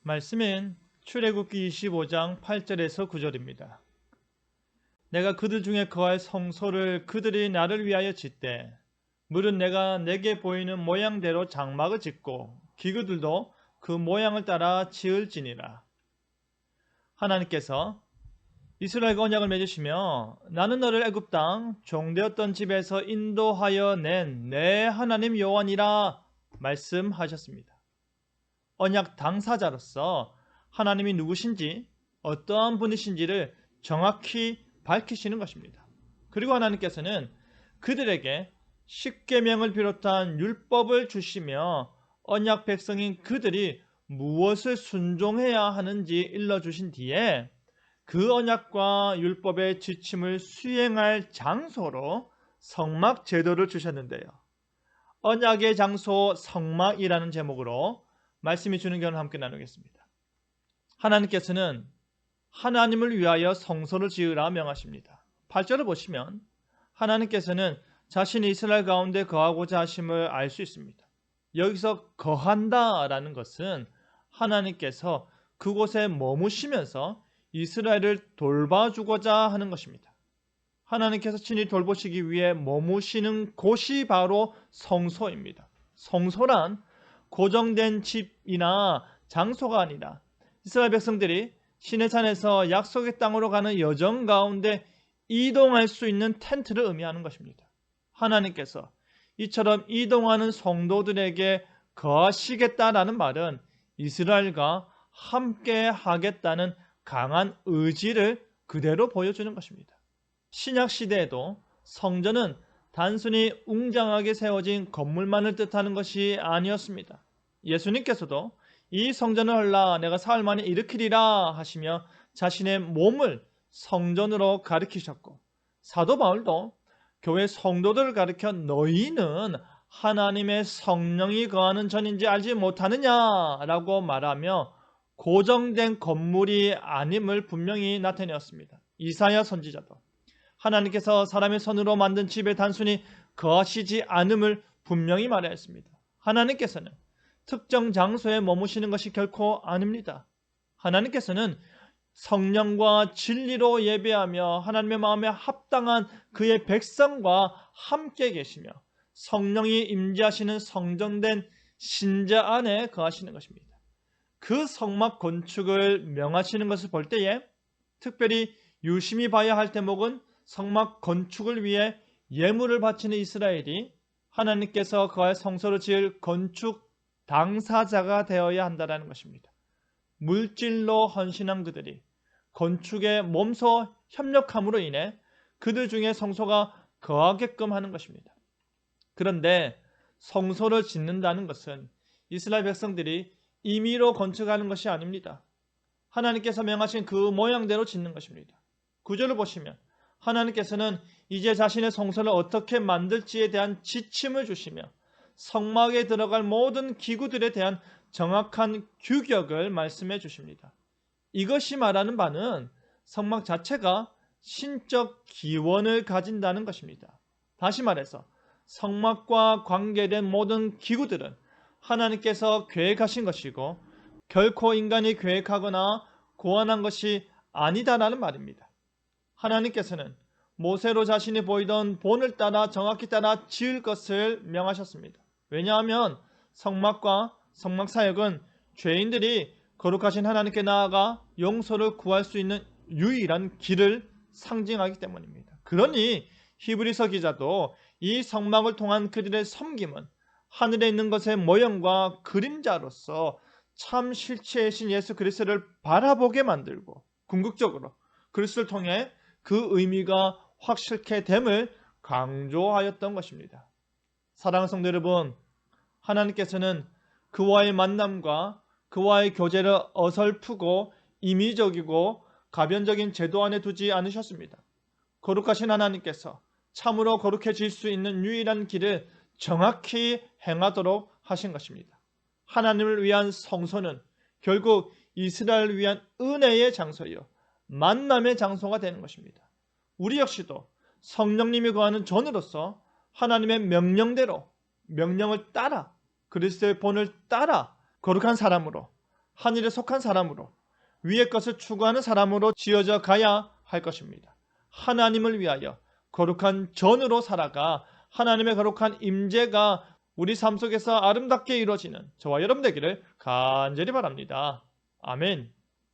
말씀은 출애굽기 25장 8절에서 9절입니다. 내가 그들 중에 거할 성소를 그들이 나를 위하여 짓되 물은 내가 내게 보이는 모양대로 장막을 짓고 기구들도 그 모양을 따라 지을지니라. 하나님께서 이스라엘과 언약을 맺으시며 나는 너를 애굽 땅 종되었던 집에서 인도하여 낸 내 하나님 여호와니라 말씀하셨습니다. 언약 당사자로서 하나님이 누구신지 어떠한 분이신지를 정확히 밝히시는 것입니다. 그리고 하나님께서는 그들에게 십계명을 비롯한 율법을 주시며 언약 백성인 그들이 무엇을 순종해야 하는지 일러주신 뒤에 그 언약과 율법의 지침을 수행할 장소로 성막 제도를 주셨는데요. 언약의 장소 성막이라는 제목으로 말씀이 주는 견을 함께 나누겠습니다. 하나님께서는 하나님을 위하여 성소를 지으라 명하십니다. 8절을 보시면 하나님께서는 자신이 이스라엘 가운데 거하고자 하심을 알 수 있습니다. 여기서 거한다라는 것은 하나님께서 그곳에 머무시면서 이스라엘을 돌봐주고자 하는 것입니다. 하나님께서 친히 돌보시기 위해 머무시는 곳이 바로 성소입니다. 성소란 고정된 집이나 장소가 아니라 이스라엘 백성들이 시내산에서 약속의 땅으로 가는 여정 가운데 이동할 수 있는 텐트를 의미하는 것입니다. 하나님께서 이처럼 이동하는 성도들에게 거하시겠다라는 말은 이스라엘과 함께 하겠다는 강한 의지를 그대로 보여주는 것입니다. 신약 시대에도 성전은 단순히 웅장하게 세워진 건물만을 뜻하는 것이 아니었습니다. 예수님께서도 이 성전을 헐라 내가 사흘 만에 일으키리라 하시며 자신의 몸을 성전으로 가리키셨고, 사도 바울도 교회 성도들을 가리켜 너희는 하나님의 성령이 거하는 전인지 알지 못하느냐라고 말하며 고정된 건물이 아님을 분명히 나타내었습니다. 이사야 선지자도 하나님께서 사람의 손으로 만든 집에 단순히 거하시지 않음을 분명히 말하였습니다. 하나님께서는 특정 장소에 머무시는 것이 결코 아닙니다. 하나님께서는 성령과 진리로 예배하며 하나님의 마음에 합당한 그의 백성과 함께 계시며 성령이 임재하시는 성정된 신자 안에 거하시는 것입니다. 그 성막 건축을 명하시는 것을 볼 때에 특별히 유심히 봐야 할 대목은 성막 건축을 위해 예물을 바치는 이스라엘이 하나님께서 거할 성소를 지을 건축 당사자가 되어야 한다는 것입니다. 물질로 헌신한 그들이 건축에 몸소 협력함으로 인해 그들 중에 성소가 거하게끔 하는 것입니다. 그런데 성소를 짓는다는 것은 이스라엘 백성들이 임의로 건축하는 것이 아닙니다. 하나님께서 명하신 그 모양대로 짓는 것입니다. 9절을 보시면 하나님께서는 이제 자신의 성소를 어떻게 만들지에 대한 지침을 주시며 성막에 들어갈 모든 기구들에 대한 정확한 규격을 말씀해 주십니다. 이것이 말하는 바는 성막 자체가 신적 기원을 가진다는 것입니다. 다시 말해서 성막과 관계된 모든 기구들은 하나님께서 계획하신 것이고 결코 인간이 계획하거나 고안한 것이 아니다라는 말입니다. 하나님께서는 모세로 자신이 보이던 본을 따라 정확히 따라 지을 것을 명하셨습니다. 왜냐하면 성막과 성막 사역은 죄인들이 거룩하신 하나님께 나아가 용서를 구할 수 있는 유일한 길을 상징하기 때문입니다. 그러니 히브리서 기자도 이 성막을 통한 그들의 섬김은 하늘에 있는 것의 모형과 그림자로서 참 실체이신 예수 그리스도를 바라보게 만들고 궁극적으로 그리스도를 통해 그 의미가 확실케 됨을 강조하였던 것입니다. 사랑하는 성도 여러분, 하나님께서는 그와의 만남과 그와의 교제를 어설프고 임의적이고 가변적인 제도 안에 두지 않으셨습니다. 거룩하신 하나님께서 참으로 거룩해질 수 있는 유일한 길을 정확히 행하도록 하신 것입니다. 하나님을 위한 성소는 결국 이스라엘을 위한 은혜의 장소요, 만남의 장소가 되는 것입니다. 우리 역시도 성령님이 거하는 전으로서 하나님의 명령대로 명령을 따라 그리스도의 본을 따라 거룩한 사람으로 하늘에 속한 사람으로, 위의 것을 추구하는 사람으로 지어져 가야 할 것입니다. 하나님을 위하여 거룩한 전으로 살아가 하나님의 거룩한 임재가 우리 삶 속에서 아름답게 이루어지는 저와 여러분 되기를 간절히 바랍니다. 아멘.